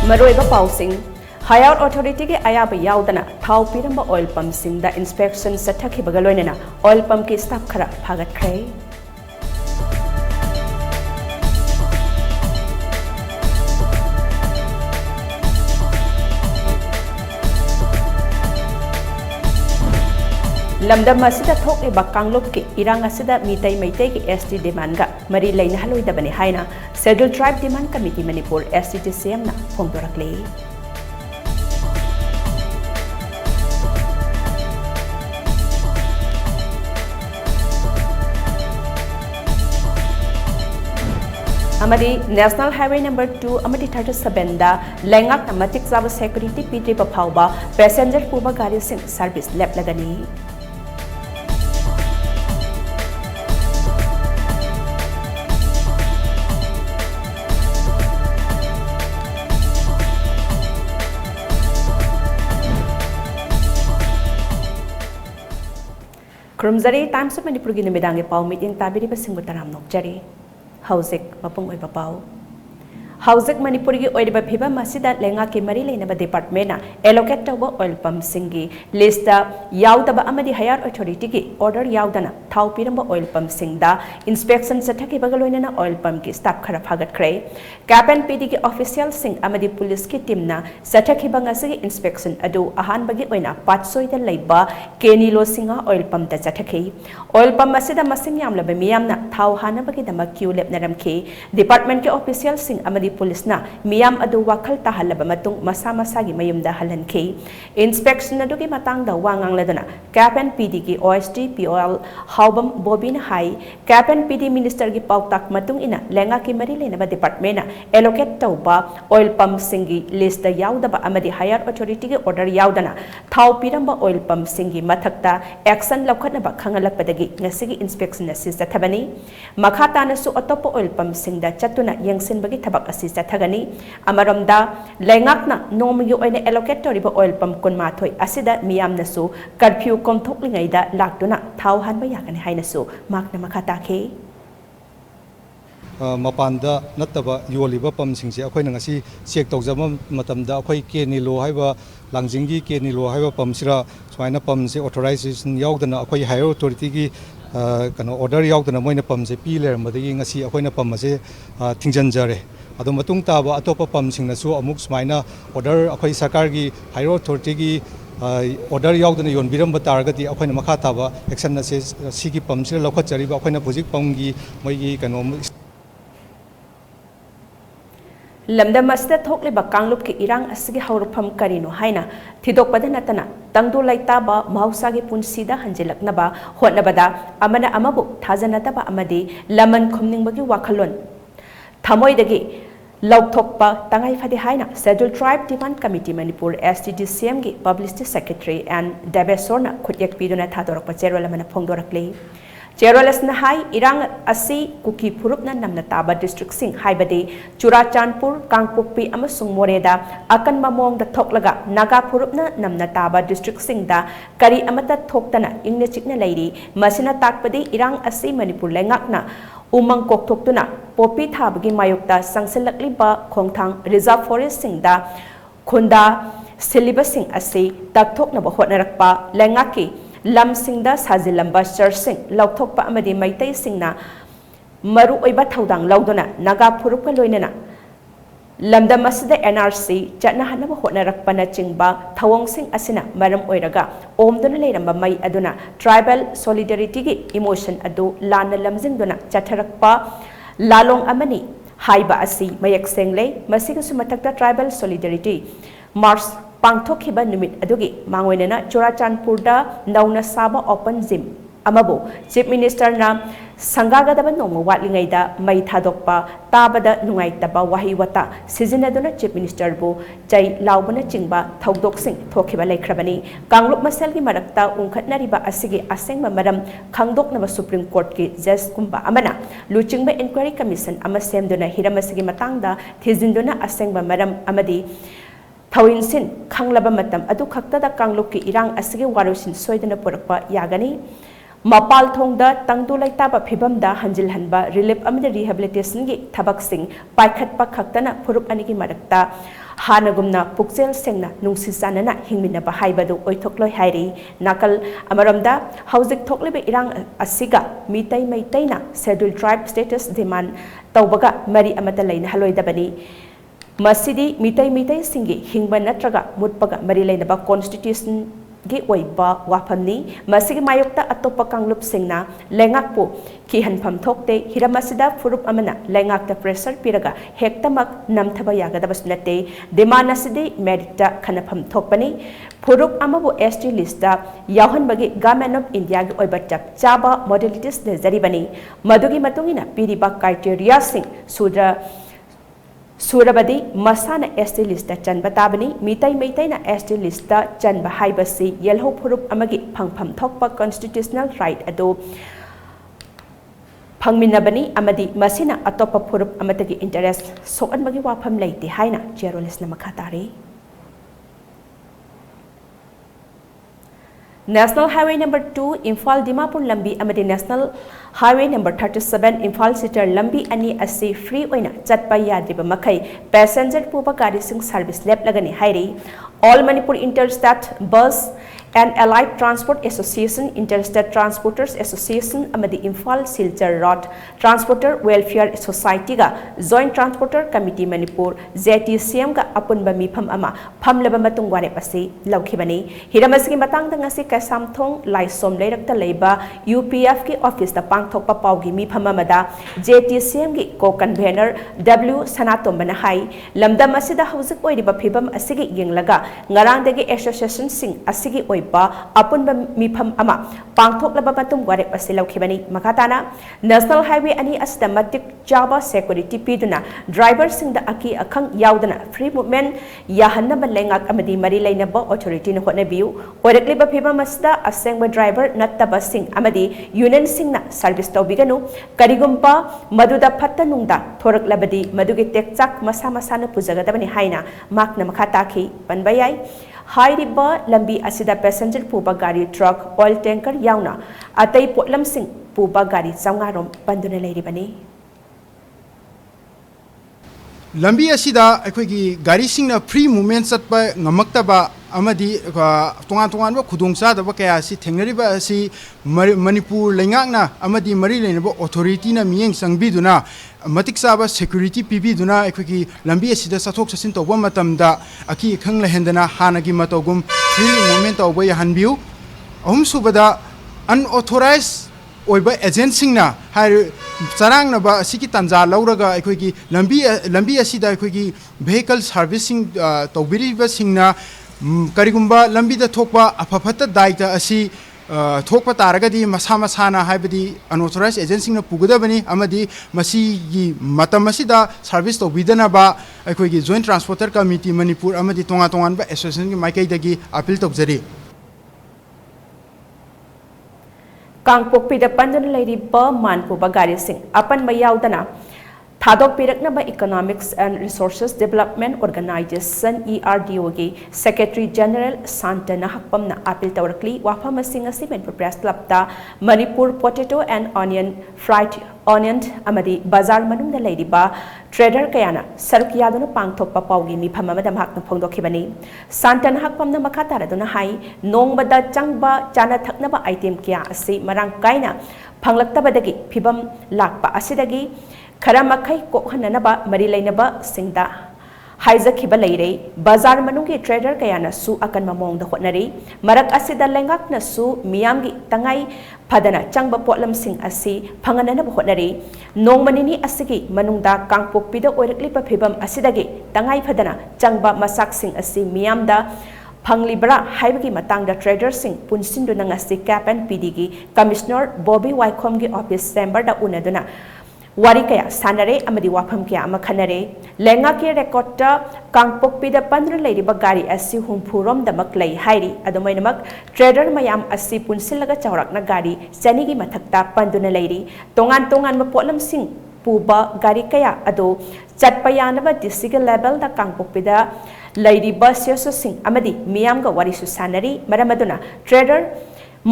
मरोइबा पाउसिंग higher authority के अयाब याउदना थाउ पिरंबा ऑयल पंप सिंह इंस्पेक्शन चथखिबगा लोइनना ऑयल पंप के स्टाफ खरा फागतख्रे लमदम असिदा थोकलिबा कांगलुप के इरांग असिदा मीतै मैतै के एसटी डिमांड गा मरी लैना हलोइदबने हाइना schedule tribe demand committee Manipur STTCM ना फोंदोरकले अमरी नेशनल हाईवे नंबर 2 अमरी 37 दा लैंगाक मतिक जाब सिक्योरिटी पीद्रिबा फाउबा पैसेंजर पुबा गाड़ी सिंह सर्विस लेपलगनी खुरुमजरी टाइम्स ऑफ मणिपुर की निमिदांगे पाउ मीटिंग ताबिरिबा सिंह तराम नोकजरी हौजिक मपुंग ओइबा पाउ हौजिक मणिपुर की ओइरिबा फिबा मसिदा लेंगा के मरी लेनबा डिपार्टमेंट ना एलोकेट तौबा ऑयल पंप सिंगी लिस्ट याउदबा अमदी हायर अथॉरिटी की ऑर्डर याउदना थाउ पिरंबा ऑयल पंप सिंगदा इंस्पेक्शन चथखिबगा लोइनना ऑयल पंप की स्टाफ खरा फागतख्रे कैप एंड पीडी के ऑफिशियल सिंग अमदी पुलिस की टीम ना चथखिबा ngasi इंस्पेक्शन अदु अहानबगी ओइना पाटसोइदा लैबा केनीलो सिंगा ऑयल पंप ता चथखि ऑयल पंप मसिदा मसिंग यामलबा मियामना थाउ हानबगी दमा क्यू लेपनरमखि डिपार्टमेंट के ऑफिशियल सिंग अमदी पुलिस ना मियाम अदु वाखल ताहलबा मतुंग मसा मसा की मयुमदा हलनखि इंस्पेक्शन अदु की मतंगदा वांगांगलदना कैप एंड पीडी की OSD POL हाउबम बोबिन हाई कैप एंड पीडी मिनिस्टर की पाउताक मतुंग इना लेंगा की मरी लेनबा डिपार्टमेंट ना एलोकेट तौबा ऑयल पंप सिंगी लिस्ट याउदबा अमदी हायर अथॉरिटी के ऑर्डर याउदना थाउ पिरंबा ऑयल पंप सिंगी मथक्ता एक्शन लौखटनबा खंगलकपदगी ngasi इंस्पेक्शन असि चथबनी मखा तानसु अतोप ऑयल पंप सिंगदा चतुना यंगसिनबगी थबक असि चथगनी अमरमदा लेंगाकना नोमगी ओइने एलोकेट तौरिबा ऑयल पंप कुनमाथोय असिदा मियामनसु कर्फ्यू कोमथोकलिङैदा लाक्तुना थाउ हानबा यागनी हाइनसु माकना मखा ताखे मपानदा नत्तबा योलिबा पंपसिंगसे अखोइना ngasi चेक तौजबा मतमदा अखोइ केनीलो हाइबा लांजिंगी केनीलो हाइबा पंपसिरा सुमाइना पंपसे ऑथराइजेशन याउदना अखोइ हायर अथॉरिटी की कनो ऑर्डर याउदना मोइना पंपसे पी लेरमदगी ngasi अखोइना पंपसे थिंजनजरे अदो मतुंग ताबा अतोपा पंपसिंगनसु अमुक सुमाइना ऑर्डर अखोइ सरकार की हायर अथॉरिटी की ऑर्डर याउदना योनबिरम तारगदी अखोइना मखा ताबा एक्शन से सिगी पंपसिरा लौखचरिबा अखोइना पुजिक पंगी मोइगी कनो लमदम असिदा थोकलिबा कांगलुप के इरांग असिगे हौरफम करिनो हाइना थिदोकपदा नतना तंगदो लैताबा महौसागे पुंसीदा हंजिलकनबा होटनबदा अमना अमबु थाजनतबा अमदी लमन खुमनिंगबगी वाखलोन थमोइदगी लौथोकपा तंगाई फदे हाइना schedule tribe demand committee Manipur STTCM की पब्लिसिटी सेक्रेटरी एंड डेबेसोरना खुदयक पीदुना थादोरकपा चेरोल अमना फोंदोरकले चेरोलसना हाई इरांग असि कुकी फुरुपना नमना ताबा डिस्ट्रिक्ट सिंह हाइबदे चुराचांदपुर कांगपोकपी अमसुंग मोरेदा अकन ममोंग द थोकलगा नागा फुरुपना नमना ताबा डिस्ट्रिक्ट सिंह दा करी अमता थोकतना इंगने चिकना लैरी मसिना ताकपदे इरांग असि मणिपुर लेंगाकना उमंग कोकथोकतुना पोपी थाबगी मायोक्ता संगसलकलिबा खोंगथांग रिजर्व फॉरेस्ट सिंह दा खुंदा सिलिबा सिंह असि तकथोकनबा होटनरकपा लेंगाकी लम सिंगदा साजिलंबा चर्चिंग लौथोकपा अमदी मैतै सिंगना मरु ओइबा थौदांग लौदुना नागा फुरुपका लोइनना लमदम असिदा NRC चटनाहनबा होटनरकपना चिंगबा थवोंगसिंग असिना मरम ओइरगा ओमदुना लेरंबा मै अदुना ट्राइबल सॉलिडरिटी की इमोशन अदु लाना लमजिंगदुना चथरकपा लालोंग अमनी हाइबा असि मयक सेंगले मसिगसु मथक्ता ट्राइबल सॉलिडरिटी मार्च पांथोखिबा निमित अदुगी मांगोइनना चुराचांदपुरदा नौना साबा ओपन जिम अमबो चीफ मिनिस्टर ना संगागदबा नोंग वाटलिङैदा मै थादोकपा ताबदा नुंगाइतबा वाहि वता सिजिनदुना चीफ मिनिस्टर बु चै लाउबना चिंगबा थौदोकसिंग थोखिबा लेख्रबनी कांगलुप मसेलगी मरक्ता उंखटनरिबा असिगे असेंगबा मरम खंगदोकनबा सुप्रीम कोर्ट की जज कुंबा अमना लुचिंगबा इंक्वायरी कमीशन अमा सेमदुना हिरमसिगे मतांगदा थिजिनदुना असेंगबा मरम अमदी थौइनसिन खंगलबा मतम अदु खक्तदा कांगलुप की इरांग असिगे वारोसिन सोइदना पुरकपा यागनी मपाल थोंगदा तंगदु लैताबा फिबमदा हंजिलहनबा रिलीफ अमद रिहेबिलिटेशन की थबकसिंग पाइखटपा खक्तना फुरुप अनिगी मरक्ता हानगुमना पुक्सेल सेंगना नुंसी चानना हिंगमिनबा हाइबदु ओइथोक्लोय हाइरि नाकल अमरमदा हौजिक थोक्लिबे इरांग असिगा मितै मैतैना शेड्यूल ट्राइब स्टेटस डिमांड तौबगा मरी अमता लैना हलोइदबनी मसिदी मितै मितै सिंगी हिंगबा नत्रगा मुतपगा मरी लैनबा कॉन्स्टिट्यूशन गी ओइबा वाफमनी मसिगी मायोक्ता अतोप्पा कांगलुप सिंगना लेंगाकपु किहनफम थोक्ते हिरमसिदा फुरुप अमना लेंगाकता प्रेशर पिरगा हेक्तमक नमथबा यागदबस नते डिमांड असिदी मेरिटा खनफम थोकपनी फुरुप अमबु एसटी लिस्टा याहनबगी गवर्नमेंट ऑफ इंडिया गी ओइबा चप चाबा मॉडलिटीज लेजरीबनी मदुगी मतुंगिना पिरिबा क्राइटेरिया सिंग सूरबदी मसाना एसटी लिस्ट चनब ताबनी मितै मैतैना एसटी लिस्ट चनब हाइबसी येल्हो फुरुप अमगी फंगफम थोकपा कॉन्स्टिट्यूशनल राइट अदो फंगमिनबनी अमदी मसिना अतोप्पा फुरुप अमतगी इंटरेस्ट सोअनबगी वाफम लैते हाइना जेरोलिस्ना मखा तारी National Highway Number 2 Imphal Dimapur Lambi amadi National Highway Number 37 Imphal Sitar Lambi ani asi free oina chatpa yadriba makai passenger puba gari sing service lab lagani hairi All Manipur Interstate Bus and Allied Transport Association Interstate Transporters Association amadi Imphal Silchar Road Transporter Welfare Society ga Joint Transporter Committee Manipur JTCM ga apunba mifam ama phamlaba matung ware pasi laukhibani hiramasi matang da ngasi Samthong Laisom Leirakta Leiba UPF ki office da pangthokpa paugi mifam amada JTCM gi co-convener W Sanatombana hai lamdam asida hauzik oiriba phibam asigi yenglaga ngarangdagi association sing asigi oiba apunba mifam ama pangthoklaba matung ware pasi laukhibani makatana National Highway ani asida matik jaba security piduna driver sing da aki akhang yaudana free movement yahanna lengak amadi mari lainaba authority na hotnabiu oirakliba phibam asida asengba driver nattaba sing amadi union sing na service tawbiganu karigumpa maduda phatta nungda thoraklabadi madugi tekchak masa masana pujagadabani haina makna makha takhi panbayai hairiba lambi asida passenger puba gari truck oil tanker yauna atai potlam sing puba gari changarom panduna leiribani lambi asida akhoi gari singna free movement satpa ngamaktaba amadi tongan tongan ba khudongsa da ba kaya si thengnariba si manipur lengakna amadi mari leinaba authority na miyeng sangbiduna matik saba security pibiduna akhoi lambi asida sathok sasin tawba matamda aki khangla hendana hanagi matogum free movement tawba yahanbiu ahum subada unauthorized oiba agency na har charang na ba siki tanja lauraga akhoi lambi asida akhoi vehicle servicing tawbiri ba singna karigumba lambi da thokpa afafata daita asi thokpa taragadi masa masana haibadi unauthorized agency na pugadabani amadi masi gi matam asida service tawbidana ba akhoi joint transporter committee manipur amadi tonga tongan ba association gi maikai dagi appeal tawjari Kangpokpida panduna leiriba manpuba gari sing apan mayaudana Thadok Piraknaba Economics and Resources Development Organization ERDO gi Secretary General Santana Hakpamna appeal tawrakli wafama singa simen press club ta Manipur Potato and Fried Onion amadi bazar manungda leiriba trader kayana saruk yaduna pangthokpa paugi mifam amada mahakna phongdokhibani Santana Hakpamna makataraduna hai nongbada changba chana thaknaba item kya asi marang kaina phanglaktabadagi phibam lakpa asidagi khara makhai kokhananaba mari lainaba singda haizakhiba leire bazar manungi trader kayana su akan mamong da hotnari marak asida lengak na su miyamgi tangai phadana changba potlam sing asi phanganana hotnari nongmanini asigi manungda kangpokpida oiraklipa phibam asidagi tangai phadana changba masak sing asi miyamda Panglibra haibagi matangda trader sing punsinduna ngasi cap and PD gi Commissioner Bobby Wycombe gi office chamber da unaduna wari kaya sanare amadi wafam kaya ama khanare lenga ke record ta kangpokpida pandra leiriba gari asi humpurom damak lei hairi adomainamak trader mayam asi punsilaga chawrakna gari chani gi mathakta panduna leiri tongan tongan ma potlam sing puba gari kaya ado chatpayanaba district level da kangpokpida leiriba seso sing amadi miyam ga wari su sanari maramaduna trader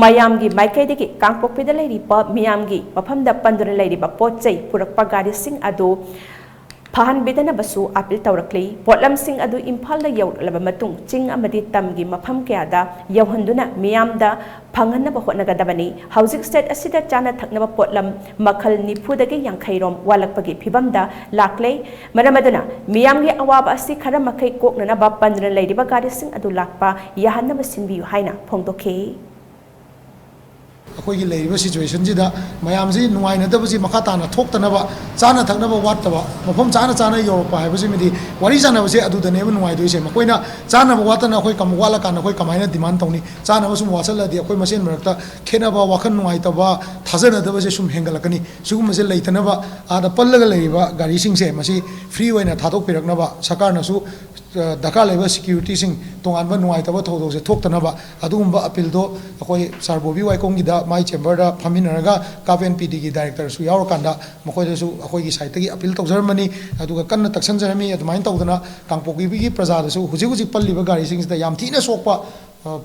mayamgi maikaidagi kangpokpida leiriba miyamgi mafamda panduna leiriba potchai purakpa gari sing ado ꯐꯍꯟꯕꯤꯗꯅꯕꯁꯨ ꯑꯄꯤꯜ ꯇꯧꯔꯛꯂꯤ ꯄꯣꯠꯂꯝꯁꯤꯡ ꯑꯗꯨ ꯏꯝꯐꯥꯜꯗ ꯌꯧꯔꯛꯂꯕ ꯃꯇꯨꯡ ꯆꯤꯡ ꯑꯃꯗꯤ ꯇꯝꯒꯤ ꯃꯐꯝ ꯀꯌꯥꯗ ꯌꯧꯍꯟꯗꯨꯅ ꯃꯤꯌꯥꯝꯗ ꯐꯪꯍꯟꯅꯕ ꯍꯣꯠꯅꯒꯗꯕꯅꯤ ꯍꯧꯖꯤꯛ ꯁ꯭ꯇꯦꯠ ꯑꯁꯤꯗ ꯆꯥꯅ ꯊꯛꯅꯕ ꯄꯣꯠꯂꯝ ꯃꯈꯜ 90ꯗꯒꯤ 50 ꯔꯣꯝ ꯋꯥꯠꯂꯛꯄꯒꯤ ꯐꯤꯚꯝꯗ ꯂꯥꯛꯂꯦ ꯃꯔꯝ ꯑꯗꯨꯅ ꯃꯤꯌꯥꯝꯒꯤ ꯑꯋꯥꯕ ꯑꯁꯤ ꯈꯔ ꯃꯈꯩ ꯀꯣꯛꯅꯅꯕ ꯄꯟꯗꯨꯅ ꯂꯩꯔꯤꯕ ꯒꯥꯔꯤꯁꯤꯡ ꯑꯗꯨ ꯂꯥꯛꯄ ꯌꯥꯍꯟꯅꯕ ꯁꯤꯟꯕꯤꯌꯨ ꯍꯥꯏꯅ ꯐꯣꯡꯗꯣꯛꯈꯤ ꯑꯩꯈꯣꯏꯒꯤ ꯂꯩꯔꯤꯕ ꯁꯤꯆꯨꯋꯦꯁꯟꯁꯤꯗ ꯃꯌꯥꯝꯁꯤ ꯅꯨꯡꯉꯥꯏꯅꯗꯕꯁꯤ ꯃꯈꯥ ꯇꯥꯅ ꯊꯣꯛꯇꯅꯕ ꯆꯥꯅ ꯊꯛꯅꯕ ꯋꯥꯠꯇꯕ ꯃꯐꯝ ꯆꯥꯅ ꯌꯧꯔꯛꯄ ꯍꯥꯏꯕꯁꯤꯃꯗꯤ ꯋꯥꯔꯤ ꯁꯥꯟꯅꯕꯁꯦ ꯑꯗꯨꯗꯅꯦꯕ ꯅꯨꯡꯉꯥꯏꯗꯣꯏꯁꯦ ꯃꯈꯣꯏꯅ ꯆꯥꯅꯕ ꯋꯥꯠꯇꯅ ꯑꯩꯈꯣꯏ ꯋꯥꯠꯂꯀꯥꯟꯗ ꯑꯩꯈꯣꯏ ꯀꯃꯥꯏꯅ ꯗꯤꯃꯥꯟ ꯇꯧꯅꯤ ꯆꯥꯅꯕ ꯁꯨꯝ ꯋꯥꯠꯁꯜꯂꯗꯤ ꯑꯩꯈꯣꯏ ꯃꯁꯦꯟ ꯃꯔꯛꯇ ꯈꯦꯠꯅꯕ ꯋꯥꯈꯜ ꯅꯨꯡꯉꯥꯏꯇꯕ ꯊꯥꯖꯅꯗꯕꯁꯦ ꯁꯨꯝ ꯍꯦꯟꯒꯠꯂꯛꯀꯅꯤ ꯁꯤꯒꯨꯝꯕꯁꯦ ꯂꯩꯇꯅꯕ ꯑꯥꯗ ꯄꯜꯂꯒ ꯂꯩꯔꯤꯕ ꯒꯥꯔꯤꯁꯤꯡꯁꯦ ꯃꯁꯤ ꯐ꯭ꯔꯤ ꯑꯣꯏꯅ ꯊꯥꯗꯣꯛꯄꯤꯔꯛꯅꯕ ꯁꯔꯀꯥꯔꯅꯁꯨ ꯗꯔꯀꯥꯔ ꯂꯩꯕ ꯁꯦꯀ꯭ꯌꯨꯔꯤꯇꯤꯁꯤꯡ ꯇꯣꯉꯥꯟꯕ ꯅꯨꯡꯉꯥꯏꯇꯕ ꯊꯧꯗꯣꯛꯁꯦ ꯊꯣꯛꯇꯅꯕ ꯑꯗꯨꯒꯨꯝꯕ ꯑꯄꯤꯜꯗꯣ ꯑꯩꯈꯣꯏ ꯁꯥꯔ ꯕꯣꯕꯤ ꯋꯥꯏꯈꯣꯝꯒꯤꯗ ꯃꯥꯏ ꯆꯦꯝꯕꯔꯗ ꯐꯝꯃꯤꯟꯅꯔꯒ ꯀꯥꯞ ꯑꯦꯟ ꯄꯤꯗꯤꯒꯤ ꯗꯥꯏꯔꯦꯛꯇꯔꯁꯨ ꯌꯥꯎꯔꯀꯥꯟꯗ ꯃꯈꯣꯏꯗꯁꯨ ꯑꯩꯈꯣꯏꯒꯤ ꯁꯥꯏꯠꯇꯒꯤ ꯑꯄꯤꯜ ꯇꯧꯖꯔꯝꯕꯅꯤ ꯑꯗꯨꯒ ꯀꯟꯅ ꯇꯛꯁꯟꯖꯔꯝꯃꯤ ꯑꯗꯨꯃꯥꯏꯅ ꯇꯧꯗꯅ ꯀꯥꯡꯄꯣꯛꯄꯤꯒꯤ प्रꯖꯥꯗꯁꯨ ꯍꯧꯖꯤꯛ ꯄꯜꯂꯤꯕ ꯒꯥꯔꯤꯁꯤꯡꯁꯤꯗ ꯌꯥꯝ ꯊꯤꯅ ꯁꯣꯛꯄ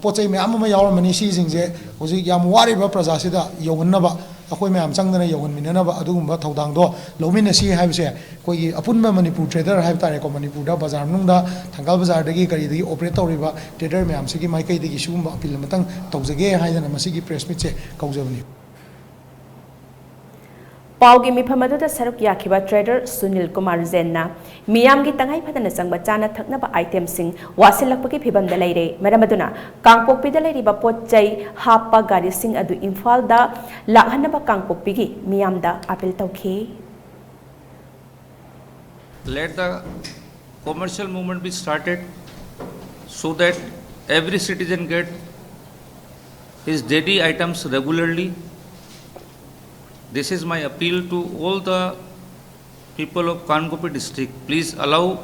ꯄꯣꯠꯆꯩ ꯃꯌꯥꯝ ꯑꯃ ꯌꯥꯎꯔꯝꯃꯅꯤ ꯁꯤꯁꯤꯡꯁꯦ ꯍꯧꯖꯤꯛ ꯌꯥꯝ ꯋꯥꯔꯤꯕ प्रꯖꯥꯁꯤꯗ ꯌꯧꯍꯟꯅꯕ ꯑꯩꯈꯣꯏ ꯃꯌꯥꯝ ꯆꯪꯗꯅ ꯌꯧꯍꯟꯃꯤꯟꯅꯅꯕ ꯑꯗꯨꯒꯨꯝꯕ ꯊꯧꯗꯥꯡꯗꯣ ꯂꯧꯃꯤꯟꯅꯁꯤ ꯍꯥꯏꯕꯁꯦ ꯑꯩꯈꯣꯏꯒꯤ ꯑꯄꯨꯟꯕ ꯃꯅꯤꯄꯨꯔ ꯇ꯭ꯔꯦꯗꯔ ꯍꯥꯏꯕ ꯇꯥꯔꯦꯀꯣ ꯃꯅꯤꯄꯨꯔꯗ ꯕꯖꯥꯔ ꯃꯅꯨꯡꯗ ꯊꯪꯒꯥꯜ ꯕꯖꯥꯔꯗꯒꯤ ꯀꯔꯤꯗꯒꯤ ꯑꯣꯄꯔꯦꯠ ꯇꯧꯔꯤꯕ ꯇ꯭ꯔꯦꯗꯔ ꯃꯌꯥꯝꯁꯤꯒꯤ ꯃꯥꯏꯀꯩꯗꯒꯤ ꯁꯤꯒꯨꯝꯕ ꯑꯄꯤꯜ ꯑꯃꯇꯪ ꯇꯧꯖꯒꯦ ꯍꯥꯏꯗꯅ ꯃꯁꯤꯒꯤ ꯄ꯭ꯔꯦꯁ ꯃꯤꯠꯁꯦ ꯀꯧꯖꯕꯅꯤ ꯄꯥꯎꯒꯤ ꯃꯤꯐꯝ ꯑꯗꯨꯗ ꯁꯔꯨꯛ ꯌꯥꯈꯤꯕ ꯇ꯭ꯔꯦꯗꯔ ꯁꯨꯅꯤꯜ ꯀꯨꯃꯥꯔ ꯖꯦꯟꯅ ꯃꯤꯌꯥꯝꯒꯤ ꯇꯉꯥꯏ ꯐꯗꯅ ꯆꯪꯕ ꯆꯥꯅ ꯊꯛꯅꯕ ꯑꯥꯏꯇꯦꯝꯁꯤꯡ ꯋꯥꯁꯤꯜꯂꯛꯄꯒꯤ ꯐꯤꯚꯝꯗ ꯂꯩꯔꯦ ꯃꯔꯝ ꯑꯗꯨꯅ ꯀꯥꯡꯄꯣꯛꯄꯤꯗ ꯂꯩꯔꯤꯕ ꯄꯣꯠꯆꯩ ꯍꯥꯞꯄ ꯒꯥꯔꯤꯁꯤꯡ ꯑꯗꯨ ꯏꯝꯐꯥꯜꯗ ꯂꯥꯛꯍꯟꯅꯕ ꯀꯥꯡꯄꯣꯛꯄꯤꯒꯤ ꯃꯤꯌꯥꯝꯗ ꯑꯄꯤꯜ ꯇꯧꯈꯤ Let the commercial movement be started so that every citizen get his daily items regularly. This is my appeal to all the people of Kangopi district. Please allow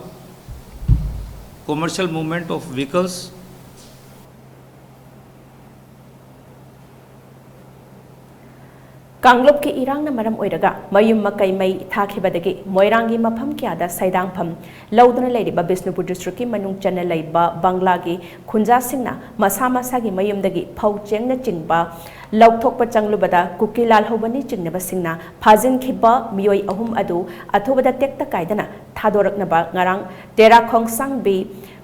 commercial movement of vehicles. कांग्लुप की इरांग मरम ओइरगा मयुम मकई मई थाखिबदगी मोइरांगी मफम क्यादा सैदांगफम लौदुना लैरिबा Bishnupur district की मनुंग चन्ना लैबा बांग्लागी खुंजा सिंगना मसा मसागी मयुमदगी फौ चेंगना चिंगबा लौथोकपा चंगलुबदा कुकीलाल होबनी चिंगनबा सिंगना फाजिनखिबा मियोय अहुम अदु अथुबदा टेक्ता कायदना थादोरकनबा ngarang तेराखोंग सांगबी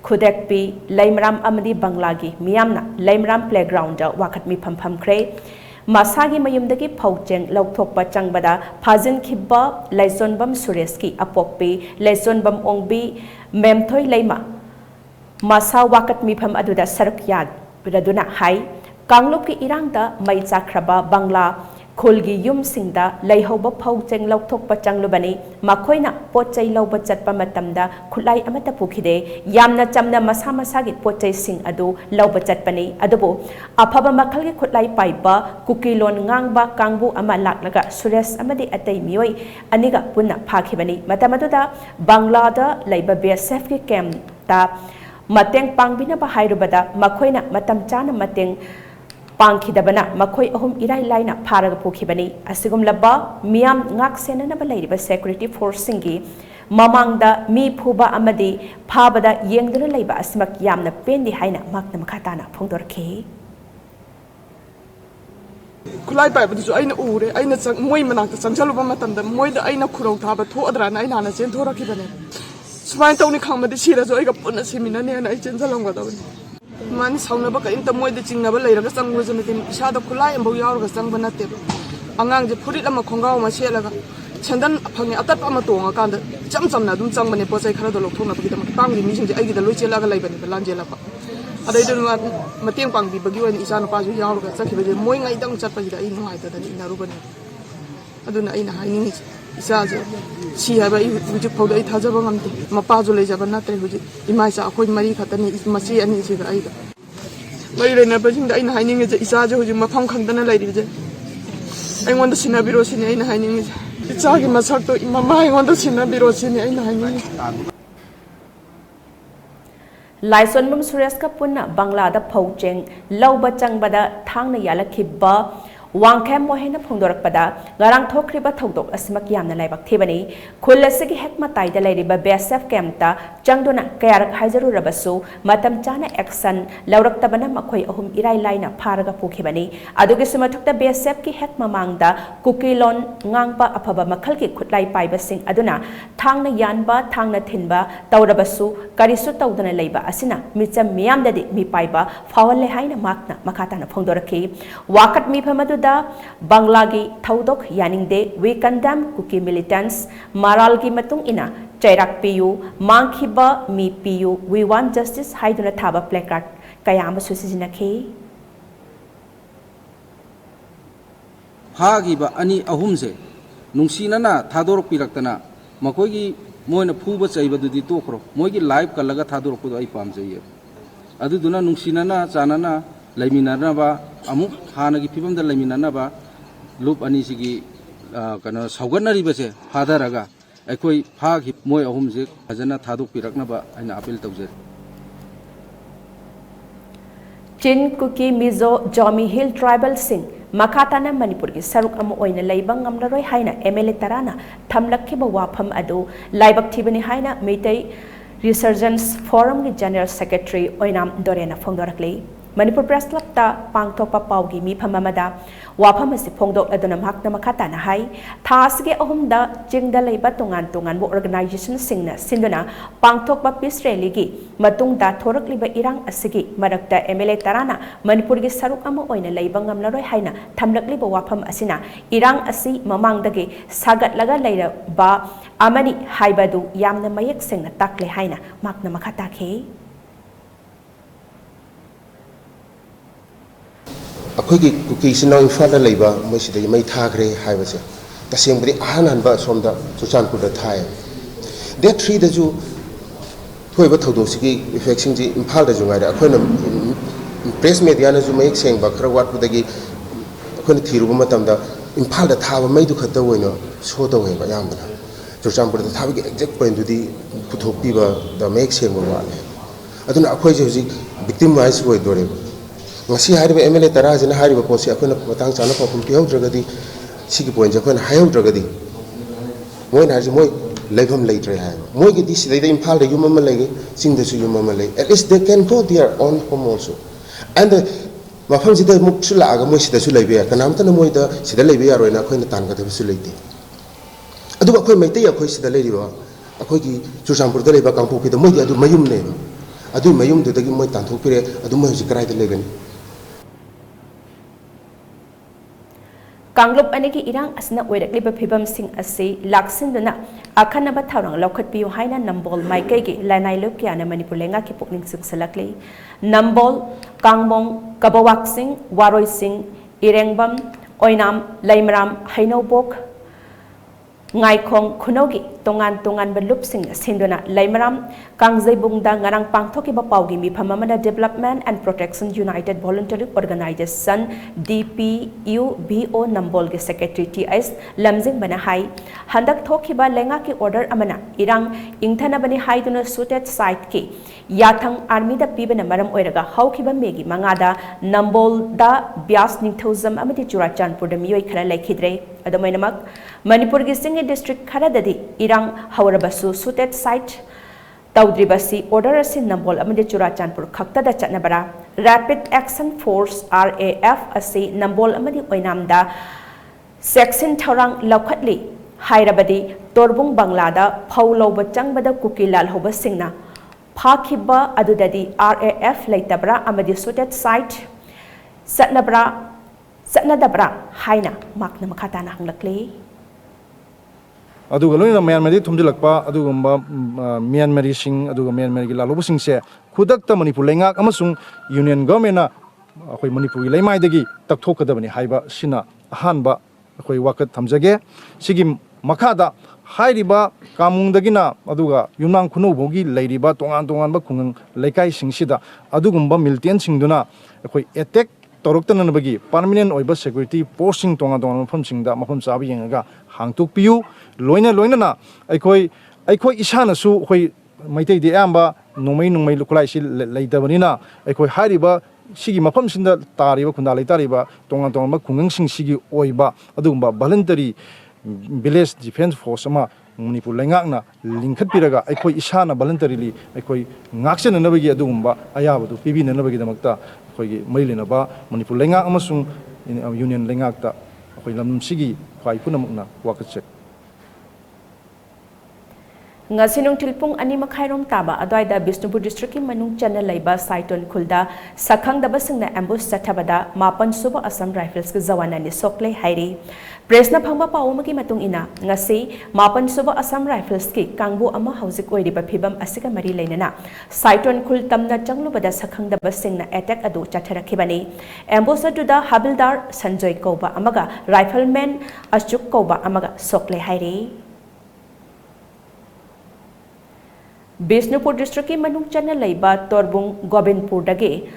खुदेकपी लैमराम अमदी बांग्लागी मियामना लैमराम playground वाखतमी फमफमख्रे मासागी मयुमदगी फौचेंग लौथोकपा चंगबदा फाजिनखिबा लैजोनबम सुरेशकी अपोकपी लैजोनबम ओंगबी मेमथोय lemma मासा वाकत मिफम अदुदा सरक याद रदुना हाई कांगलुप की इरांगदा मई चाख्रबा बांग्ला खुलगी युम सिंगदा लैहौबा फौचेंग लौथोकपा चंगलुबनी मखोइना पोचै लौबा चटपा मतमदा खुलाई अमता पुखिदे यामना चमना मसा मसागी पोचै सिंग अदु लौबा चटपनी अदुबो अफबा मखलगी खुलाई पाइबा कुकीलोन ngang कांगबु अमा लाक्लगा सुरेश अमदी अतै मियोय अनिगा पुन्ना फाखिबनी मतमदुदा बांग्लादा लैबा बीएसएफ की कैम्प ता मतेंग पांगबिनबा हाइरुबदा मखोइना मतम चाना मतेंग पांखिदबना मखोय अहुम इराय लाइना फारग पोखिबनी असिगुमलबा मियाम ngak senanaba laiba security force singi mamangda mi phuba amadi phabada yengduna laiba asmak yamna pendi haina makna makhatana phongdorkhe खुलाई पाइबदुसु अइना उरे अइना मोय मनाक्ता चंगचलुबा मतमदा मोयदा अइना खुरौ थाबा थोअद्राना अइना हाना चेंथोरखिबने सुमाय तौनि खांबदि सिरजु अइगा पुन्ना सिमिनने अइना चेंचलंगदबनि मानी साउनबा कइंता मोयदा चिंगनबा लैरगा चंगबजनते इसादा खुलाई अम्बौ यावरगा चंगबा नते अंगांगजे फुरिट अमा खोंगाव मा सेलगा छंदन फंगे अतप अमा तोंगा कांदा चम चमना दुम चंगबने पोचै खरा दो लौथोनबगीदम पांगि मिसिंगजे अइगिदा लोइ चेलागा लैबनि लांजेलापा अदैदनु मतेंग पांगबिबगी ओइन इसाना पाजु यावरगा चखिबजे मोय ngaidang चटपगिदा अइ नुहाइतदनि इनारुबनि अदुना अइना हाइनिंगि इसाजे सी हाबा इ हुजि फौदा इ थाजबा ngamte मपाजु लेजबा नत्रे हुजि इमाइसा अखोइ मरि खतनि मसी अनि सिगा अइगा मरि लेना बजिंगदा अइना हाइनिंगि इसाजे हुजि मफम खंदना लैरिजे अइंगोंदा सिनाबिरोसिनि अइना हाइनिंगि इचागी मसक्तो ममा अइंगोंदा सिनाबिरोसिनि अइना हाइनिंगि लाइसोनबम सुरेश का पुन्ना बांग्लादा फौचेंग लौबा चंगबदा थांगना यालखिबा Wangkem Mohena Pongdorakpada, Garang Tokriba Togdok Asmak Yamna Laibak Tibani, Kulasigi Hekmatai the Lady BSF Kemta, Jangdona Kayak Hazaru Rabasu, Matam Chana Exan, Laurak Tabana Makoi Ohum Irai Lina Paraga Pukibani, Adugisuma took the BSF ki Hekmamangda, Kukilon, Ngangpa Apaba Makalki Kutlai Piba Sing Aduna, Tangna Yanba, Tangna Tinba, Taurabasu, Karisu Taudana Laiba Asina, Mitsa Miam the Mi Piba, Fawale Haina Makna, Makatana Pongdoraki, Wakat Mi Pamadu. Banglagi Taudok Yaningde, we condemn cookie militants, Maralgi Matung Ina, Chairak Piyu, Mankiba, Mi Piyu, we want justice, Haiduna Taba placard, Kayama Susinaki. Hagiba Ani Ahumse, Nungsinana, Tador Piraktana, Makogi, Moina Puba Saiba di Tokro, Mogi live Kalaga Tador Puda Ipamse. Aduduna Nungsinana, Zanana, Laiminanaba, Amuk Hanagi Pibam the Laiminanaba, Loop Anisigi, Kana Saugana Ribase, Hadaraga, Ekoi, Hagi, Moy Ahumzik, Azana Tadu Piraknaba, and Apil Tauzer. Chin Kuki Mizo Jomi Hill Tribal Sing, Makatana Manipuri, Saruk Amo Oina Laibang Amlaroi Haina, Emele Tarana, Tamlakiba Wapam Ado, Laibak Tibani Haina, Mete Resurgence Forum General Secretary Oinam Dorena Fondorakli. Manipur Press Club ta Pangtopa Paugi Mi Pamamada, Wapamasi Pongdok Adonam Hakna Makatana Hai, Tasge Ohumda, Jingda Leba Tungan Organization Singna, Sinduna, Pangtopa Pisre Ligi, Matungda Torak Liba Irang Asigi, Marakta Emele Tarana, Manipurgi Saruk Amo Oina Laibangam Laroi Haina, Tamlak Liba Wapam Asina, Irang Asi, Mamangdagi, Sagat Laga Laira Ba, Amani Haibadu, Yamna Mayak Singna Takle Haina, Makna Makatake. Akogi kukisina infala leiba masida mai thagre haibase tasembri ahanan ba somda chuchanpur da thai that 3 da ju thoiba thodo sigi effecting ji imphal da jungai da akhona press media na ju mai seng ba khara wat pudagi akhona thiruba matam da imphal da thaba mai du khata woino so da wei ba yamna chuchanpur da thaba gi exact point du di puthokpi ba da mai seng ba wale aduna akhoi je ji victimize woi dore Masi hari ba MLA Tarazina hari ba posi ako na matang sana pa pumpiyaw dragadi sige po ako na hayaw dragadi moy na hari moy legham later hay moy gidi sida impal da yuma malay singda su yuma malay at least they can go their own home also and mafam sida muksula aga moy sida su laibe kanam ta na moy da sida laibe yaro na ko na tan ka da su laite adu ba ko mai tay ako sida laibe ba ako gi chusampur da laiba kampu pi da moy adu mayum ne adu mayum da gi moy tan thok pire adu moy ji krai da legani Kanglup aniki irang asna oirak liba phibam sing ase laksinduna akhanaba tharang lokhat piu haina nambol maikai gi lanai lokya na manipur lenga ki pukning suksalakli nambol kangbong kabawak sing waroi sing irengbam oinam laimram hainobok Ngaikong Kunogi, Tongan Belup Sing, Sindona, Laimaram, Kangzaibungda, Ngarang Pangtoki Bapaugi, Mipamamana Development and Protection United Voluntary Organization, DPUBO Nambolgi Secretary TS, Lamjing Banahai, Handak Tokiba Lengaki Order Amana, Irang, Ingtanabani Haiduna Suited Site Ki, Yatang Army the Piban Maram Oiraga, Haukiba Megi, Mangada, Nambol da Bias Nintosam Amati Jurachan for the Mui Kara Lakidre, Adamainamak, Manipur Gising District Karadadi, Irang, Haurabasu, Suited Site, Taudribasi, Order Asin Nambol Amadi Jurachanpur, Kakta da Chatnabara, Rapid Action Force RAF Asi, Nambol Amadi Oinamda, Section Tarang Laukatli, Hairabadi, Torbung Banglada, Paulo Bachangbada Kukilal Hoba Singna, Pakiba Adudadi, RAF Laitabra, Amadi Suited Site, Satnabra, Satnadabra, Haina, Makna Makatana Hanglakli. Aduga loina Myanmar thumjilakpa adugumba Myanmar sing aduga Myanmar gi lalobu sing se khudakta Manipur lengak amasung union government na akhoi Manipur gi leimai dagi takthokadabani haiba sina ahanba akhoi wakat thamjage sigi makhada hairiba kamung dagina aduga yumnang khunobo gi leiriba tongan ba khungang leikai singsida adugumba miltian singduna akhoi attack Toroktan bagi permanent oiba security posting tonga mafam singda mafam sabi yenga hangtuk piu loina na aikoi isana su khoi maitai de amba nomai lukulai si leidabanina aikoi hariba 시기 마펌신다 따리바 군다 레타리바 동안 동안 공영싱 시기 오이바 아두금바 발렌터리 빌레지 디펜스 포스 마 Manipur लेंगाकना लिंखत पिरगा अखोई इसाना voluntarily अखोई ngaksenनबगी अदुगुम्बा अयाबदु पिबिननबगी दमकता अखोई मैलिनबा Manipur लेंगाक अमसुंग union लेंगाकता अखोई लमसिगी ख्वाई पुनमुकना वाकचेक ngasing tilpung ani makhairom taba adwaida Bishnupur district ki manung channel laiba saiton khulda sakhang daba singna ambush chathabada mapan suba Assam Rifles ki jawana ni sokle hairi presna phangba pawma ki matung ina ngasi mapan suba Assam Rifles ki kangbu ama haujik oiriba phibam asika mari leinana saiton khul tamna changlubada sakhang daba singna attack adu chatharakhibani ambush atuda habildar Sanjoy Koba amaga rifleman Ashok Koba amaga sokle hairi Bishnupur district ki manung channel laiba Torbung Gobindpur dage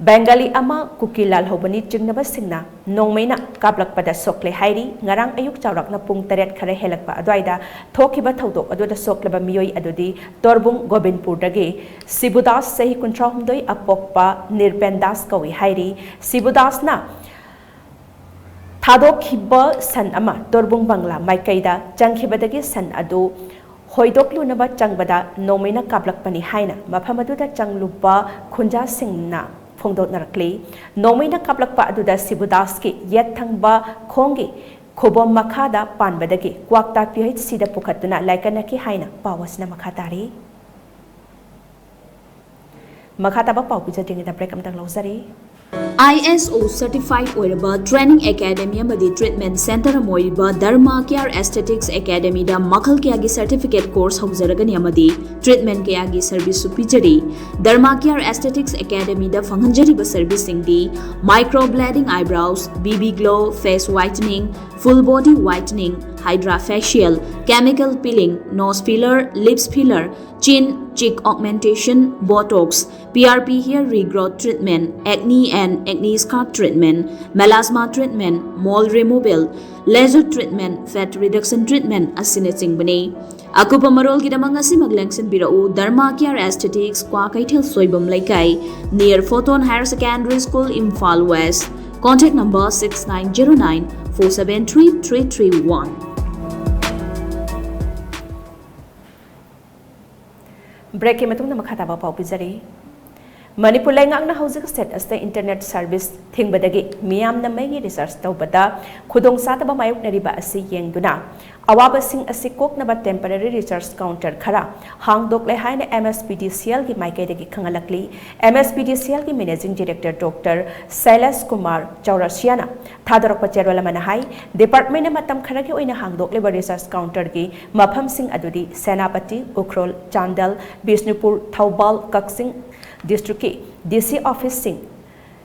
Bengali ama Kukilal hobani jingnaba singna nongmaina kaplakpada sokle hairi ngarang ayuk chawrakna pung 8 khare helakpa adwaida thokiba thodok adoda soklaba miyoi adodi Torbung Gobindpur dage Sibudas sahi 19 apokpa Nirpendas kawi hairi Sibudas na thadokhiba san ama Torbung Bangla maikaida changkhibadagi san adu hoidokluunaba changbada nomaina kaplakpani haina mafamaduda changluba khunja singna phongdotnarakli nomaina kaplakpa aduda Sibudas ki yathangba khongi khobom makhada panbadagi kwakta PHC da pukhatuna laikanaki haina pawasna makhatari makhataba pawpijadingi da break amtang lawzari ISO certified oiraba training academy amadi treatment center amoiba Dharma Care Aesthetics Academy da makhal kya gi certificate course haujaragani amadi treatment kya gi service supijari Dharma Care Aesthetics Academy da fanghanjari ba service singdi microblading eyebrows BB glow face whitening full body whitening hydra facial chemical peeling nose filler lips filler chin cheek augmentation botox PRP hair regrowth treatment acne and acne scar treatment melasma treatment mole removal laser treatment fat reduction treatment asinaching akupa marol gidamang asi maglengsin birau Dharma Care Aesthetics kwa kaithel soibam laikai near Photon Higher Secondary School Imphal West contact number 6909 473331 break ke matung na makhataba pawpijari Manipur laingakna hauzik state as the internet service thingbadagi miyam na maigi research tawbada khudong sataba mayuk nariba asi yengduna awaba sing asi koknaba temporary research counter khara hangdokle haina MSPDCL ki maikaidagi khangalakli MSPDCL ki managing director Dr. Sailas Kumar Chaurasiana thadorokpa cherwala manahai department na matam khara ki oina hangdokle ba research counter ki mapham sing adudi Senapati Ukhrol Chandal Bishnupur Thaubal Kaksing district ki DC office sing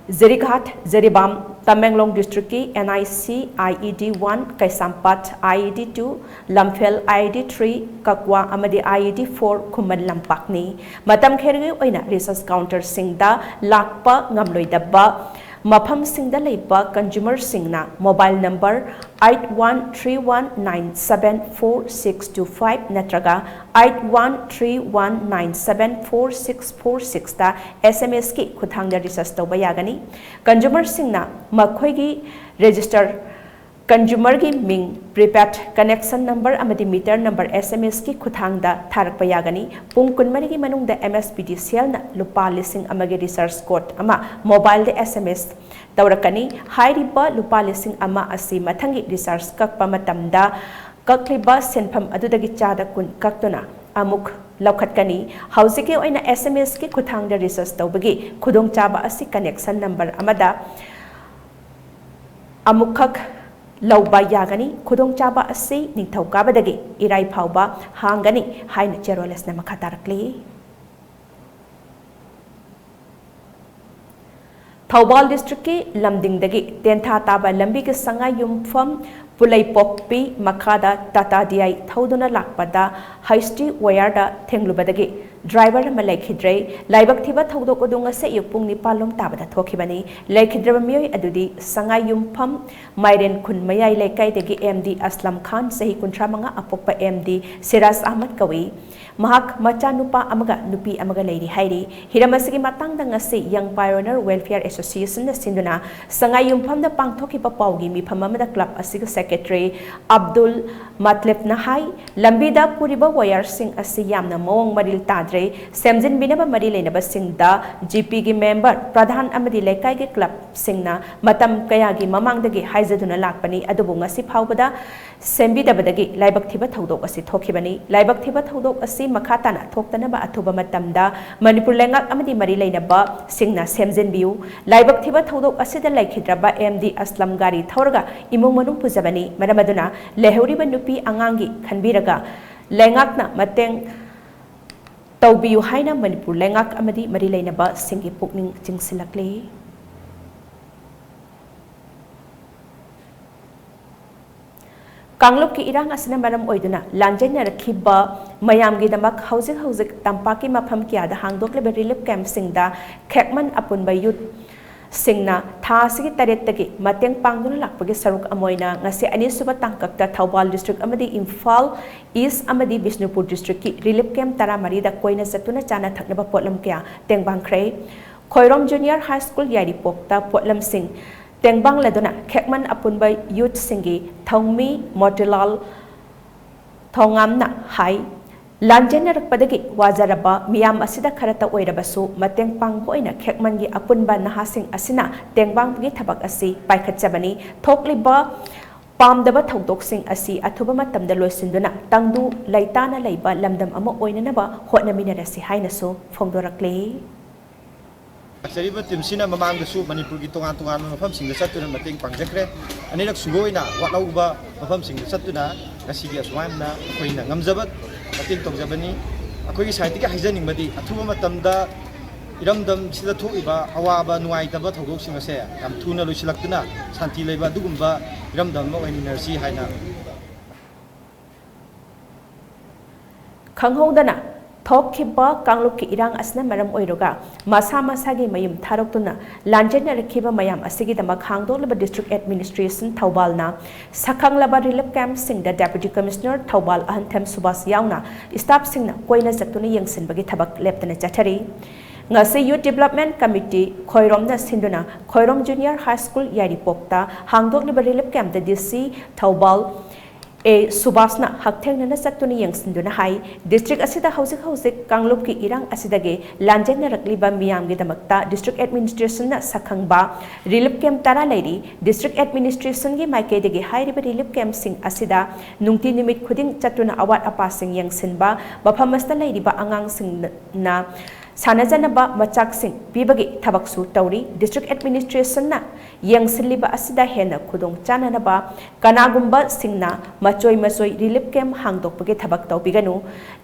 Zirighat Ziribam Tamenglong district ki NIC IED1 Kaisampat IED2 Lamphel IED3 Kakwa amadi IED4 Kuman Lampakni matam khergi oina research counter singda lakpa ngamloidaba mafam singda leiba consumer singna mobile number 8131974625 natraga 8131974646 ta SMS ki khuthangda research tawba yagani consumer singna makhoigi register consumer ki ming prepaid connection number amadi meter number SMS ki khuthangda tharakpa yagani pung kunmari ki manungda MSPDCL na lupa lising amagi research code ama mobile de SMS tawrakani hairiba lupa lising ama asi mathangi research kakpa matamda kakliba senpham adudagi chada kun kaktuna amuk laukhatkani hausike oina SMS ki khuthangda research tawbagi khudong chaba asi connection number amada amukhak lauba yagani khudong chaba asi ningthau kabadagi irai phauba hangani haina cheroles na makhatarakli Thaubal district ki lamding dagi tentha taba lambi ke sanga yumfam पुलैपोक्पी मखादा Tata DI थौदुना लाकपदा हाइस्टी वायरदा थेंगलुबदगी driver अमा लेखिद्रे लाइबक थिबा थौदोक अदुंग से युपुंग निपालोम ताबदा थोखिबनी लेखिद्रब मियोय अदुदी संगाई युमफम माइरेन खुन मयाई लेकाइदगी MD असलम खान सही कुंट्रा मंगा अपोक्पा MD सिराज अहमद कवी महाक मचा नुपा अमगा नुपी अमगा लेरी हाइरी हिरमसगी मतंग दंगसी यंग पायोनियर वेलफेयर एसोसिएशन सिंदुना संगाई युमफम द पांगथोकिबा पाउगी मिफम अमदा क्लब असिग सेक्रेटरी अब्दुल मतलेब नहाई लंबीदा पुरिबा वायर सिंह असि यामना मोंग मरिल ताद्रे सेमजिन बिनबा मरि लेनबा सिंहदा GP गी मेंबर प्रधान अमदी लेकाई गे क्लब सिंहना मतम कयागी ममांगदगी हाइजदुना लाकपनी अदुबु ngasi फावबदा सेंबिदबदगी लाइबक थिबा थौदोक असि थोखिबनी लाइबक थिबा थौदोक असि मखाताना थोक्तनबा अथुबा मतमदा मणिपुर लेंगाक अमदी मरि लेनबा सिंहना सेमजिनबियु लाइबक थिबा थौदोक असिदा लेखिद्रबा MD असलम गारी थौरगा इमुंग मनुंग पुजबनी मरमदुना लेहौरिबा नुपी अंगांगी खनबिरगा लेंगाकना मतेंग तौबियु हाइना मणिपुर लेंगाक अमदी मरि लेनबा सिंहगी पुकनिंग चिंगसिलकले कांगलुप की इरांग असना मरम ओइदुना लांजेनरखिबा मयामगीदमक हौजिक तंपाकी मफम कियादा हांगदोक्लेबा रिलीफ कैंप सिंगदा खेकमन अपुनबा यूथ सिंगना थासिगी तरेतगी मतेंग पांगदुना लाकपगी सरुक अमोइना ngasi अनिसुबा तांककता थौबाल डिस्ट्रिक्ट अमदी इम्फाल ईस्ट अमदी बिष्णुपुर डिस्ट्रिक्ट की रिलीफ कैंप तरा मरीदा कोइना चतुना चाना थकनबा पोटलम क्या तेंगबांगख्रे खोइरोम जूनियर हाई स्कूल यारीपोक्ता पोटलम सिंह तेंगबांग लदुना खेकमन अपुनबा यूथ सिंगी थौमी मोटिलाल थौंगामना हाई लांजेनरकपदगी वाजरबा मियाम असिदा खरता ओइरबसु मतेंग पांगबोइना खेकमनगी अपुनबा नहासिंग असिना तेंगबांगगी थबक असि पाइखतचबनी थोकलिबा पामदबा थौदोकसिंग असि अथुबा मतमदा लोइसिंदुना तंगदु लैताना लैबा लमदम अमा ओइननबा होटनमिनरसि हाइनसु फोंदोरकले चरीब टीमसिना ममांगदसु मणिपुर की तोगान तोगान मफमसिंग चतुना मतेंग पांगजखरे अनिरक सुगोइना वाटलौबा मफमसिंग चतुना ngasigi aswana akoina ngamjaba mating tongjabani akoi saiti ki haijanimbadi athuba matamda iramdam sida thoiba awaba nuaitaba thogdoksing ase yam thuna loisilaktuna santi leiba dugumba iramdam ma oininarsi haina khanghodana थोखिबा कांगलुप की इरांग असना मरम ओइरोगा मसा मसागी मयुम थारोक्तुना लांजेनरखिबा मयाम असिगिदमक हांगदोलबा डिस्ट्रिक्ट एडमिनिस्ट्रेशन थौबालना सखंगलबा रिलीफ कैंप सिंगदा डेप्यूटी कमिश्नर थौबाल अहंथम सुबास यावना स्टाफ सिंगना कोइना जतुना यंगसिनबगी थबक लेप्तना चथरी ngasi youth development committee khoiromna sinduna khoirom junior high school yairipoktha hangdokliba relief camp da DC thobal ए सुबासना हकथेंगना चतुनी यंगसिंदुना हाई डिस्ट्रिक्ट असिदा हौजिक कांगलुप की इरांग असिदगे लांजेनरकलिबा मियामगीदमक्ता डिस्ट्रिक्ट एडमिनिस्ट्रेशन ना सखंगबा रिलीफ कैंप तरा लेरी डिस्ट्रिक्ट एडमिनिस्ट्रेशन गी माइकेदगे हाइरिबा रिलीफ कैंप सिंग असिदा नुंगति निमित खुदिंग चतुना अवाट अपासिंग यंगसिनबा मफमस्ता लेरिबा अंगांग सिंगना सानजनबा मचाकसिंग पीबगी थबकसु तौरी डिस्ट्रिक्ट एडमिनिस्ट्रेशन ना यंगसिलिबा असिदा हेना खुदोंग चाननबा कनागुंबा सिंगना मचोई रिलीफ कैंप हांगदोकपगे थबक तौबिगनु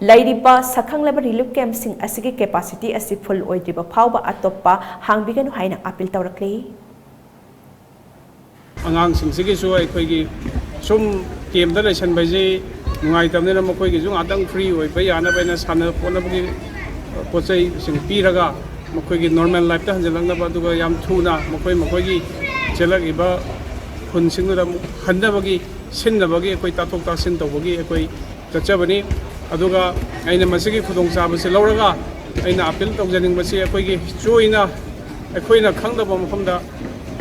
लैरिबा सखंगलबा रिलीफ कैंप सिंग असिगे capacity असि full ओइद्रिबा फावबा अतोप्पा हांगबिगनु हाइना appeal तौरकले अंगांग सिंगसिगिसु अखोइगी सुम camp दा लेसनबजे नुगाइतमनेना मखोइगिसु आतंग free ओइबा यानाबैना साना पोनबगी पोचै सिंग पीरगा मखोइगी normal life ता हंजलंगनबा दुगा याम थुना मखोइगी चेलगिबा खुनसिंगदा हंदबगी सिन्नबगी अखोइ तातोक तासिन तौबगी अखोइ चचबनी अदुगा आइना मसिगी खुदोंग चाबसे लौरगा आइना अपील तौजनिंगबसी अखोइगी चोइना अखोइना खंगदबा मफमदा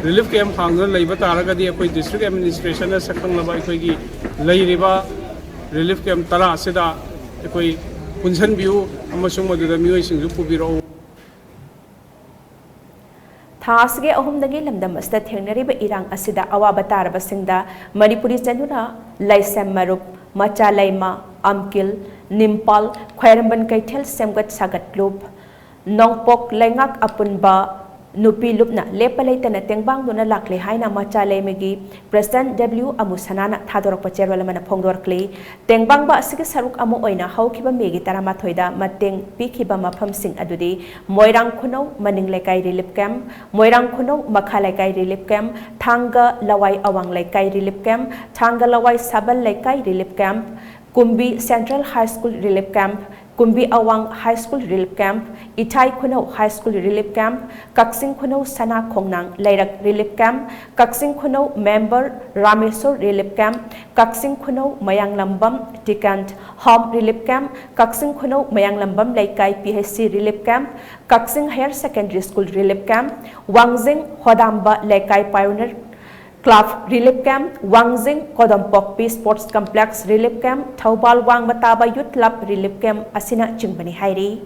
रिलीफ कैंप हांगना लैबा तारगदी अखोइ डिस्ट्रिक्ट एडमिनिस्ट्रेशन सखंगलबा अखोइगी लैरिबा रिलीफ कैंप तरा सेदा अखोइ पुनसन बियु अमसुंग मदुदा मियोइसिंगजु पुबिरो थासगे अहुमदगे लमदम अस्ता थेंगनरिबा इरांग असिदा अवाबा तारबसिंगदा मणिपुरी चनुरा लाइसेम मरुप मचा लैमा अमकिल निम्पाल ख्वैरंबन कैथेल सेमगत सागत ग्रुप नोंगपोक लेंगाक अपुनबा nupi lupna lepa leitana tengbang duna lakle haina machale megi President W amusanana thadorak pacherwala mana phongdorkle tengbang ba asigi saruk amu oina haukiba megi tarama thoida mateng pikiba mafam sing adudi moirang khuno maning lekai relief camp moirang khuno makha lekai relief camp thanga lawai awang lekai relief camp thanga lawai sabal lekai relief camp Kumbi Central High School Relief Camp, Kumbi Awang High School Relief Camp, Itai Kuno High School Relief Camp, Kaksing Kuno Sana Kongnang Lairak Relief Camp, Kaksing Kuno Member Ramesor Relief Camp, Kaksing Kuno Mayang Lambam Tikant Home Relief Camp, Kaksing Kuno Mayang Lambam Laikai PHC Relief Camp, Kaksing Higher Secondary School Relief Camp, Wangzing Hodamba Laikai Pioneer Club Relief Camp, Wangzing Kodampokpi Sports Complex Relief Camp, Thaubal Wang Mataba Youth Club Relief Camp asina chingbani hairi.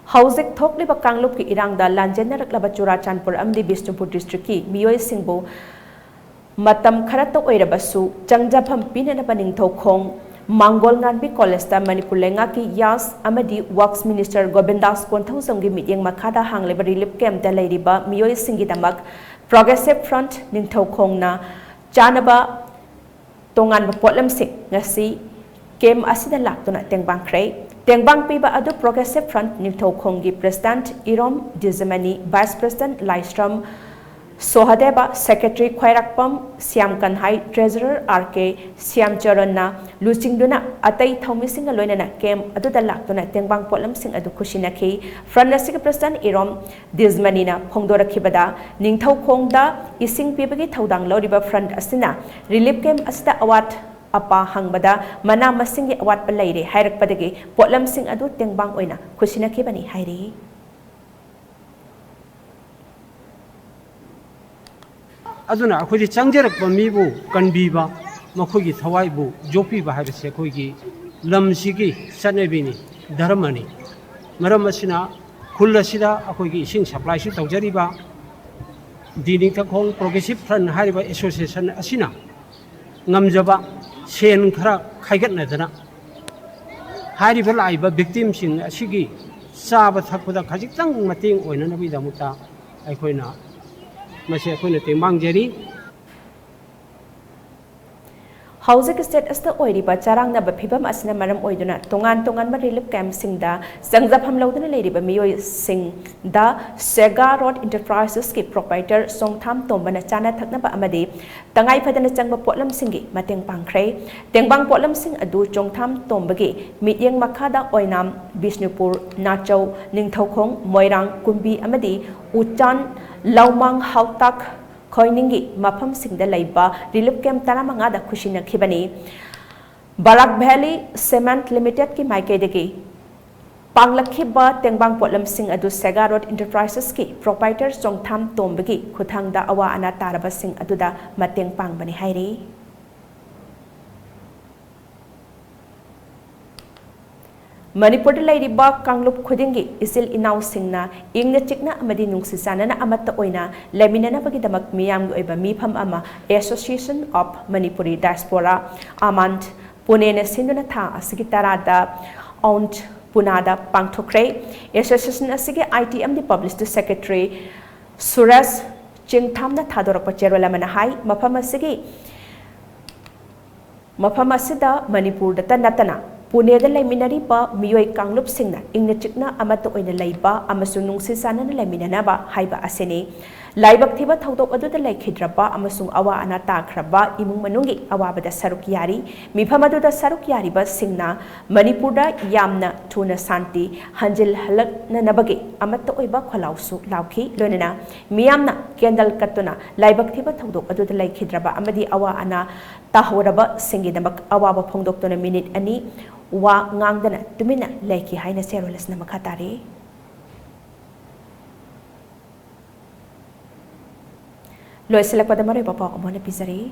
Hauzik thokliba Kanglup ki irangda lanjena raklaba Churachandpur amdi Bishnupur district ki miyoi singbo matam kharato oirabasu changjabham pinana paningthau khong Mangol Nganbi College ta Manipur lenga ki Yas amadi Works Minister Govindas Konthongsamgi meeting makhada hangleba relief camp da leiriba miyoi singi damak Progressive Front ningthau khongna chanaba tongan ba potlam sing ngasi kem asida laktuna tengbang khrei tengbang piba adu Progressive Front ningthau khonggi President Irom Dizamani Vice President Laistram Sohadeba Secretary Khwairakpam Siam Kanhai Treasurer RK Siam Charanna Lusingduna Atai Thomisinga Loinana Kem Aduda Laktuna Tengbang Potlam Sing Adu Kushinaki Franasika President Irom Dizmanina Phongdora Kibada Ningthau Khongda Ising Pibagi Thaudang Loriba Front Asina Relief Camp Asita Awat apa hangbada mana masingi awat palaire hairak padagi potlam sing adu tengbang oina Kushinaki bani hairi aduna akhoi changjarak ba mibu kanbiba makhoi thawai bu jopi ba haibse khoi gi lamsigi sanebini dharmani maram asina khulasida akhoi gi sing supply su tawjari ba dining thakong Progressive Front hariba association asina ngamjaba sen khara khaigat na dana hariba laiba victim sing asigi saba thakpada khajik tang mating oina nabi damuta aikhoina Masih aku nanti mangjari. Hauzik State asta oiriba charang na bapibam asna maram oiduna tongan ma relief camp singda sangjapam lauduna leiriba miyoi singda Sega Road Enterprises ki proprietor Songtham Tombana chana thakna ba amadi tangai phadana changba potlam singi mateng pangkhrei tengbang potlam sing adu Chongtham Tombagi mityeng makhada oinam Bishnupur Nachau Ningthaukhong Moirang Kumbi amadi Uchan Laumang Hautak Koiningi mafam singda laiba relief camp taramanga da khushina khibani Barak Valley Cement Limited ki maikaidagi panglakhiba tengbang potlam sing adu Sega Road Enterprises ki proprietor Songtham Tombagi khuthangda awa ana taraba sing aduda mateng pangbani hairi Manipur Lairiba Kanglup Khudingi Isil Inau Singna Ingna Chikna Amadi Nungsi Sanana Amata Oina Leminana Bagidamak Miyam Oiba Mipam Ama Association of Manipuri Diaspora Amant Punena Sinduna Tha Asigitarada Aunt Punada Pangthokre Association Asigi ITM the Publicity Secretary Suras Chingthamna Thadorakpa Cherwalamana Hai Mapamasida Manipur Data Natana Pune da laiminari ba miyoi Kanglup singna ingna chikna amata oina laiba amasung nungsi sanana laiminana ba haiba asene laibak thiba thaudok adu da laikhidraba amasung awa ana takhraba imung manungi awabada saruk yari mifam adu da saruk yari ba singna Manipur da yamna thuna santi hanjil halakna nabage amata oiba kholausu lauki loinana miyamna kendal katuna laibak thiba thaudok adu da laikhidraba amadi awa ana tahoraba singi damak awaba phongdoktona minute ani wa ngangdana tumina leki haina serolas na makatari Loy sila pada maray papa ko mo na pisari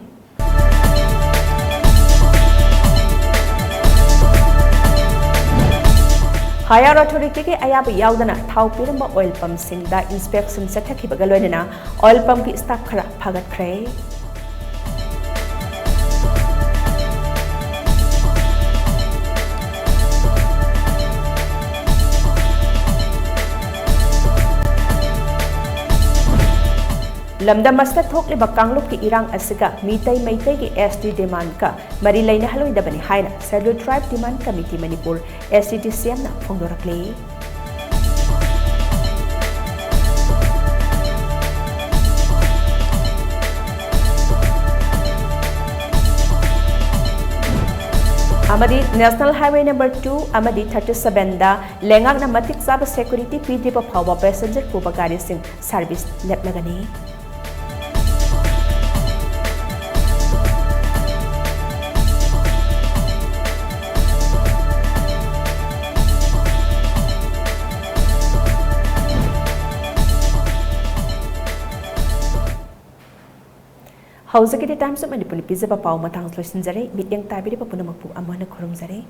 Higher authority ke ayab yaudana thau pirma oil pump singda inspection sa thakhiba galoina oil pump ki staff khara phagat khrei lamdam asda thokliba kanglupki irang asiga mitai maitai gi ST demand ka mari laina haloidabani haina Scheduled Tribe Demand Committee Manipur STDCM na phongdorakle. Amadi National Highway number 2 Amadi 37 da lengak na matik saba security pidriba phawa passenger puba gari sing service leplagani. Hausa kini time sa Manipur pizza pa pau matang solution zare mityang tabi pa puno magpu amana khurung zare.